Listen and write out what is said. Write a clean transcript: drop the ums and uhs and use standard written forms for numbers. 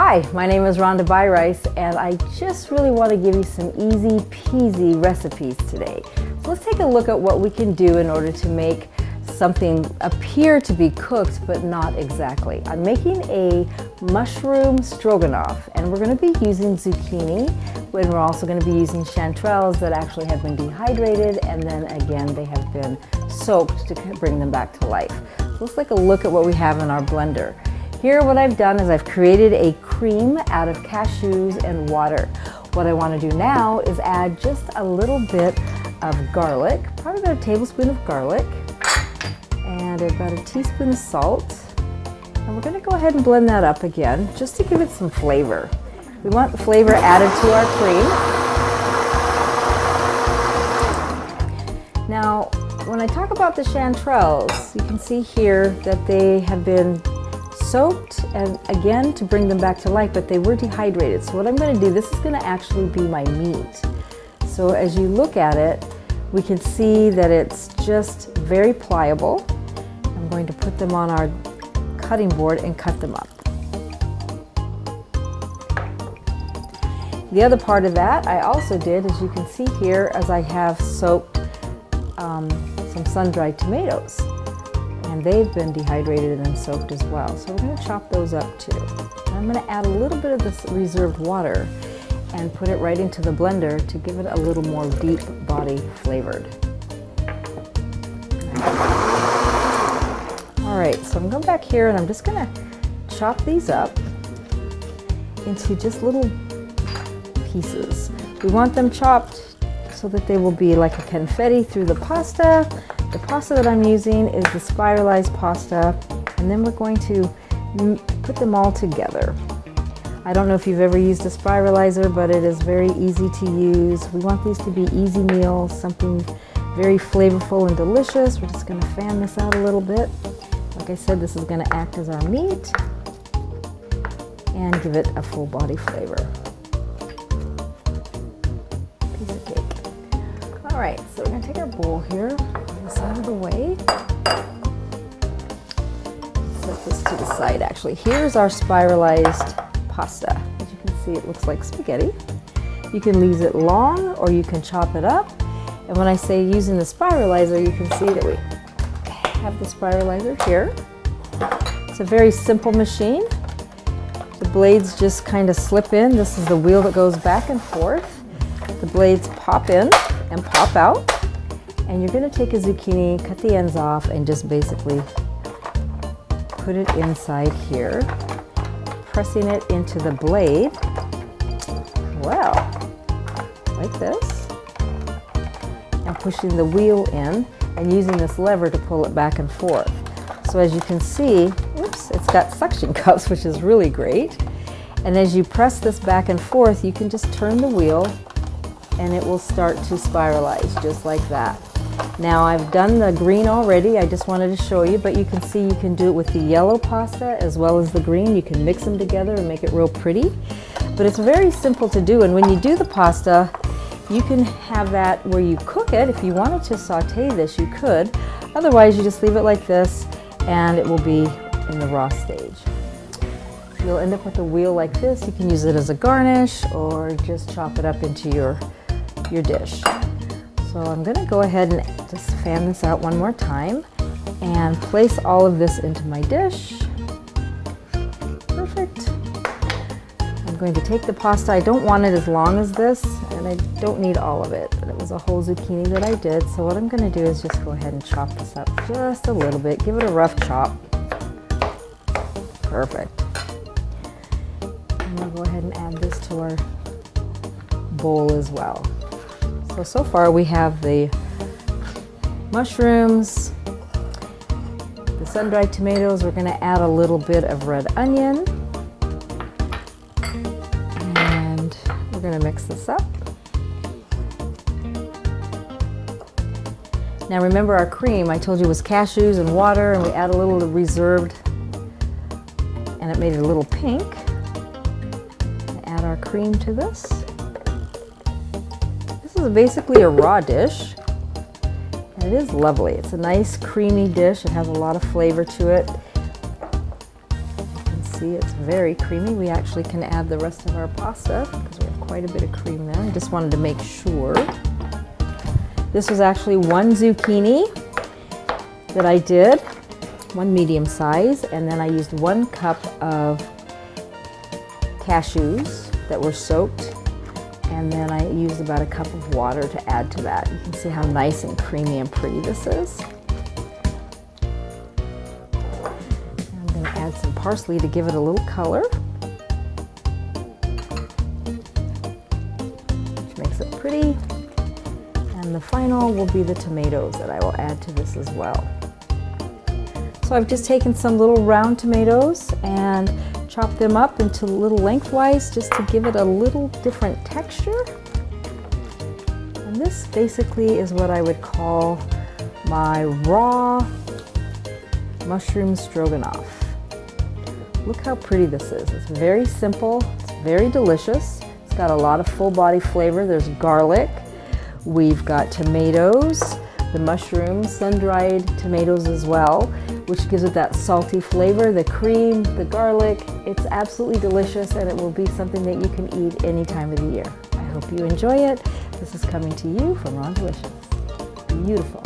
Hi, my name is Rhonda Beyreis, and I just really want to give you some easy peasy recipes today. So let's take a look at what we can do in order to make something appear to be cooked, but not exactly. I'm making a mushroom stroganoff, and we're going to be using zucchini, and we're also going to be using chanterelles that actually have been dehydrated, and then again they have been soaked to bring them back to life. So let's take a look at what we have in our blender. Here what I've done is I've created a cream out of cashews and water. What I want to do now is add just a little bit of garlic, probably about a tablespoon of garlic, and about a teaspoon of salt. And we're going to go ahead and blend that up again just to give it some flavor. We want the flavor added to our cream. Now, when I talk about the chanterelles, you can see here that they have been soaked and again to bring them back to life, but they were dehydrated. So what I'm going to do, this is going to actually be my meat. So as you look at it, we can see that it's just very pliable. I'm going to put them on our cutting board and cut them up. The other part of that I also did, as you can see here, as I have soaked some sun-dried tomatoes. And they've been dehydrated and soaked as well. So we're going to chop those up too. And I'm going to add a little bit of this reserved water and put it right into the blender to give it a little more deep body flavored. All right, so I'm going back here and I'm just going to chop these up into just little pieces. We want them chopped so that they will be like a confetti through the pasta. The pasta that I'm using is the spiralized pasta, and then we're going to put them all together. I don't know if you've ever used a spiralizer, but it is very easy to use. We want these to be easy meals, something very flavorful and delicious. We're just going to fan this out a little bit. Like I said, this is going to act as our meat and give it a full body flavor. Piece of cake. All right, so we're going to take our bowl here. Out of the way. Set this to the side actually. Here's our spiralized pasta. As you can see, it looks like spaghetti. You can leave it long or you can chop it up. And when I say using the spiralizer, you can see that we have the spiralizer here. It's a very simple machine. The blades just kind of slip in. This is the wheel that goes back and forth. The blades pop in and pop out. And you're going to take a zucchini, cut the ends off, and just basically put it inside here, pressing it into the blade. Well, like this, and pushing the wheel in and using this lever to pull it back and forth. So as you can see, oops, it's got suction cups, which is really great. And as you press this back and forth, you can just turn the wheel and it will start to spiralize just like that. Now I've done the green already, I just wanted to show you, but you can see you can do it with the yellow pasta as well as the green. You can mix them together and make it real pretty. But it's very simple to do, and when you do the pasta, you can have that where you cook it. If you wanted to saute this, you could. Otherwise, you just leave it like this and it will be in the raw stage. You'll end up with a wheel like this. You can use it as a garnish or just chop it up into your dish. So I'm going to go ahead and just fan this out one more time and place all of this into my dish. Perfect. I'm going to take the pasta. I don't want it as long as this, and I don't need all of it. But it was a whole zucchini that I did. So what I'm going to do is just go ahead and chop this up just a little bit. Give it a rough chop. Perfect. And we'll go ahead and add this to our bowl as well. So far we have the mushrooms, the sun-dried tomatoes. We're going to add a little bit of red onion, and we're going to mix this up. Now remember our cream, I told you was cashews and water, and we add a little reserved, and it made it a little pink. Add our cream to this. This is basically a raw dish, and it is lovely. It's a nice creamy dish. It has a lot of flavor to it. You can see it's very creamy. We actually can add the rest of our pasta because we have quite a bit of cream there. I just wanted to make sure. This was actually 1 zucchini that I did, 1 medium size, and then I used 1 cup of cashews that were soaked, and then I used about a cup of water to add to that. You can see how nice and creamy and pretty this is. And I'm going to add some parsley to give it a little color, which makes it pretty. And the final will be the tomatoes that I will add to this as well. So I've just taken some little round tomatoes and chopped them up into little lengthwise just to give it a little different texture. And this basically is what I would call my raw mushroom stroganoff. Look how pretty this is. It's very simple, it's very delicious. It's got a lot of full body flavor. There's garlic, we've got tomatoes, the mushrooms, sun-dried tomatoes as well, which gives it that salty flavor, the cream, the garlic. It's absolutely delicious, and it will be something that you can eat any time of the year. I hope you enjoy it. This is coming to you from Rhonda Beyreis. Beautiful.